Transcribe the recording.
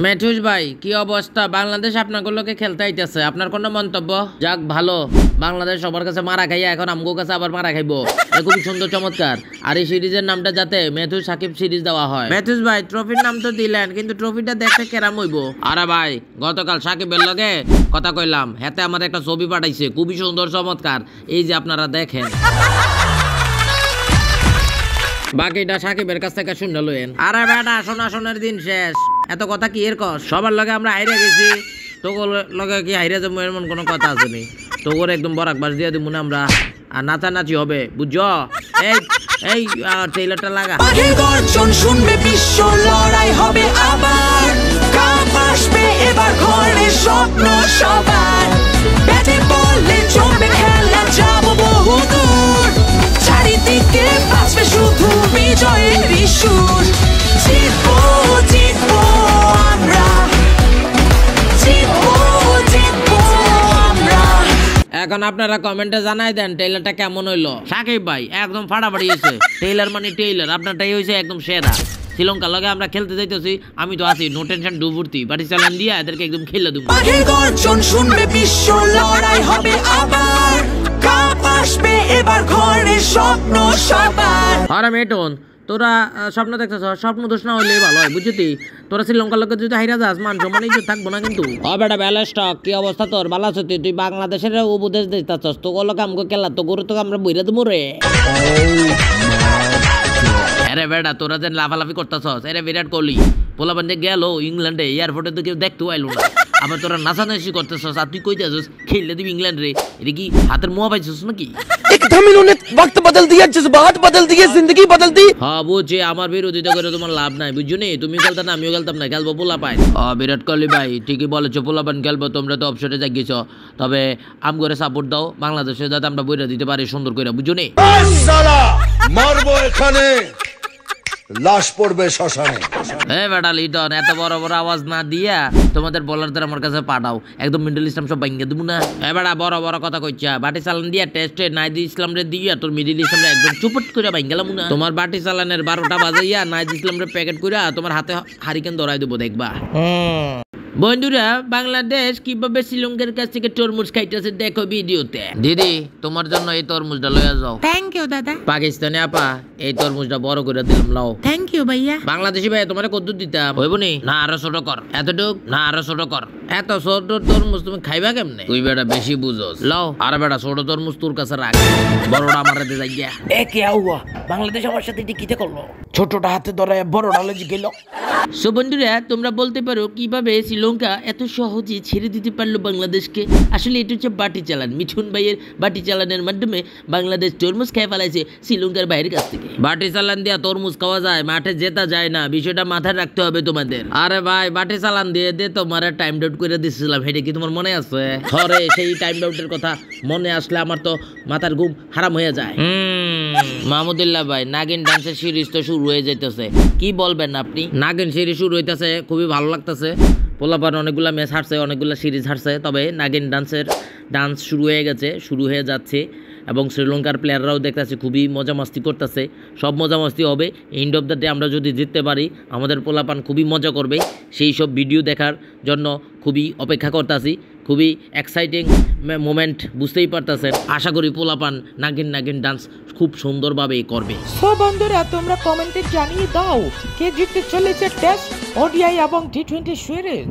মেঠুস ভাই কি অবস্থা? বাংলাদেশ আপনাগুলোকে খেলতে আইতেছে, আপনার কোনো মন্তব্য? যাক ভালো, বাংলাদেশ সবার কাছে মারা খাইয়া এখন আমগো কাছে আবার মারা খাইবো, খুবই সুন্দর চমৎকার। আর এই সিরিজের নামটা যাতে মেথুস সাকিব সিরিজ দেওয়া হয়। মেথুস ভাই ট্রফির নাম তো দিলেন, কিন্তু ট্রফিটা দেখতে কেরাম হইব? আরে ভাই গতকাল সাকিবের লগে কথা কইলাম, হাতে আমার একটা ছবি পাঠাইছে, খুবই সুন্দর চমৎকার, এই যে আপনারা দেখেন। বাকিটা সাকিবের কাছ থেকে শুনে লইেন। আরে বেটা শোনাশোনার দিন শেষ, এত কথা কি এর কস? সবার লগে আমরা হাইরে গেছি, তোর লগে কি হাইরে যাবো এমন কোনো কথা আছে নি? তোর একদম বরাক বাস দিয়ে দিব না আমরা, আর নাচানাচি হবে বুঝছো? এই এই ট্রেলারটা লাগা। শুনবে বিশ্ব লড়াই হবে আবার, কাপ আসবে এবার ঘরে স্বপ্ন সবার, ব্যাটে বলে জমবে খেলা যাবো বহুদূর, চারিদিকে বাজবে শুধু বিজয়ের সুর, জিতবো জিতবো আমরা, জিতবো জিতবো আমরা। এখন আপনারা কমেন্টে জানাই দেন ট্রেলারটা কেমন হইলো। সাকিব ভাই একদম ফাটাফাটি হয়েছে, ট্রেলার মানে ট্রেলার, আপনারটাই হয়েছে একদম সেরা। শ্রীলঙ্কার লগে আমরা খেলতে যাইতেছি, আমি তো আছি, নো টেনশন ডুবুর্তি, বাড়ি চালান দিয়ে এদেরকে একদম খেলে দেবো। গর্জন শুনবে বিশ্ব লড়াই হবে আবার, কাপ আসবে এবার ঘরে স্বপ্ন সবার। আরে মেটন তোরা স্বপ্ন দেখতেছ, স্বপ্ন দোষ না হইলেই ভালো হয় বুঝছি। তোরা শ্রীলঙ্কার লোকের যদি হাইরা যাস মান সম্মানই তো থাকবো না কিন্তু। বেটা ব্যালেস্টক কি অবস্থা তোর? ভালো আছো তুই? বাংলাদেশের উপদেশ দিতেছস, তো গলো কাম কেলা তো গরু তো আমরা বইরা দেবো রে। আরে বেটা তোরা যে লাফালাফি করতেছস, আরে বিরাট কোহলি পোলাবান্ডে গেল ইংল্যান্ডে, এয়ারপোর্টে তো কেউ দেখতেও আইলো না, আবার তোরা নাচানাচি করতেছস, আর তুই কই যাচ্ছিস? খেললে দিবি ইংল্যান্ড রে, এটা কি হাতের মোয়া পাইছিস নাকি? एकदम इन्होंने वक्त बदल दिया, जज्बात बदल दिए, जिंदगी बदल दी। হ্যাঁ বুঝছি, আমার বিরোধিতা করে তোমার লাভ নাই বুঝছো নি? তুমি খেলতে না আমিও খেলতাম না, খেলবো পোলা পাই। বিরাট কোহলি ভাই ঠিকই বলেছো, পোলাপান খেলবো, তোমরা তো অপশনে জাগিয়েছ, তবে আম করে সাপোর্ট দাও বাংলাদেশে যাতে আমরা বইরা দিতে পারি সুন্দর করে বুঝছো নি? মারবো এখানে, লাশ পড়বে শ্মশানে। বেটা লিটন এত বড় বড় আওয়াজ না দিয়া তোমাদের বলারদের আমার কাছে পাঠাও, একদম মিডল ইসলাম সব ভাঙ্গা দেবো না। বেটা বড় বড় কথা কইছা, বাটি চালান দিয়া টেস্টে নাইদি ইসলাম রে দিয়া তোর মিডল ইসলাম একদম চুপট করে ভাঙ্গালাম না। তোমার বাটি চালানের 12টা বাজাইয়া নাইদি ইসলাম রে প্যাকেট কইরা তোমার হাতে হারিকেন ধরাই দেবো দেখবা। বন্ধুরা বাংলাদেশ কিভাবে শ্রীলঙ্কার কাছ থেকে তরমুজ খাইতেছে দেখো ভিডিওতে। দিদি তোমার জন্য এই তরমুজটা লইয়া যাও। থ্যাংক ইউ দাদা। পাকিস্তানি আপা এই তরমুজটা বড় করে দিলাম, লাও। থ্যাংক ইউ ভাইয়া। বাংলাদেশি ভাই তোমার কত দিতাম হইবনি? না আরো ছোট কর, এতটুক না আরো ছোট কর। এত ছোট তরমুজ তুমি খাইবা কেমনে? তুই বেটা বেশি বুঝোস, লাও। আরে বেটা ছোট তরমুজ তোর কাছে রাখ, বড়টা আমার হাতে যাই গিয়া। এ কে আউয়া বাংলাদেশ আমার সাথে কিতে করলো? ছোটটা হাতে ধরে বড়টা লজি গেল। সো বন্ধুরা তোমরা বলতে পারো কিভাবে শ্রীলঙ্কা এত সহজে ছেড়ে দিতে পারলো বাংলাদেশকে? আসলে এটা হচ্ছে বাটি চালান, মিঠুন ভাইয়ের বাটি চালানের মাধ্যমে বাংলাদেশ তরমুজ খেয়ে ফেলাইছে শ্রীলঙ্কার বাইরের কাছ থেকে। বাটি চালান দিয়া তরমুজ খাওয়া যায়, মাঠে জেতা যায় না, বিষয়টা মাথায় রাখতে হবে তোমাদের। আরে ভাই বাটি চালান দিয়ে দে তোমার টাইম ডাউট করে দিচ্ছিলাম, সেটা কি তোমার মনে আছে? হরে সেই টাইম ডাউটের কথা মনে আসলে আমার তো মাথার ঘুম হারাম হয়ে যায়। মাহমুদুল্লাহ ভাই নাগিন ডান্সের সিরিজ তো শুরু হয়ে যাইতেছে, কি বলবেন আপনি? নাগিন সিরিজ শুরু হইতেছে, খুবই ভালো লাগতেছে। পোলাপান অনেকগুলো ম্যাচ হারছে, অনেকগুলো সিরিজ হারছে, তবে নাগিন ডান্স শুরু হয়ে গেছে, শুরু হয়ে যাচ্ছে, এবং শ্রীলঙ্কার প্লেয়াররাও দেখতেছে খুবই মজা মাস্তি করতেছে। সব মজা মাস্তি হবে, এন্ড অফ দ্য ডে আমরা যদি জিততে পারি আমাদের পোলাপান খুবই মজা করবে, সেই সব ভিডিও দেখার জন্য খুবই অপেক্ষা করতেছি। খুবই এক্সাইটিং মোমেন্ট বুঝতেই পারতেছেন। আশা করি পোলাপান নাগিন ডান্স খুব সুন্দরভাবে করবে। সো বন্ধুরা তোমরা কমেন্টে জানিয়ে দাও কে জিততে চলেছে টেস্ট, ওডিআই এবং টি20 সিরিজ।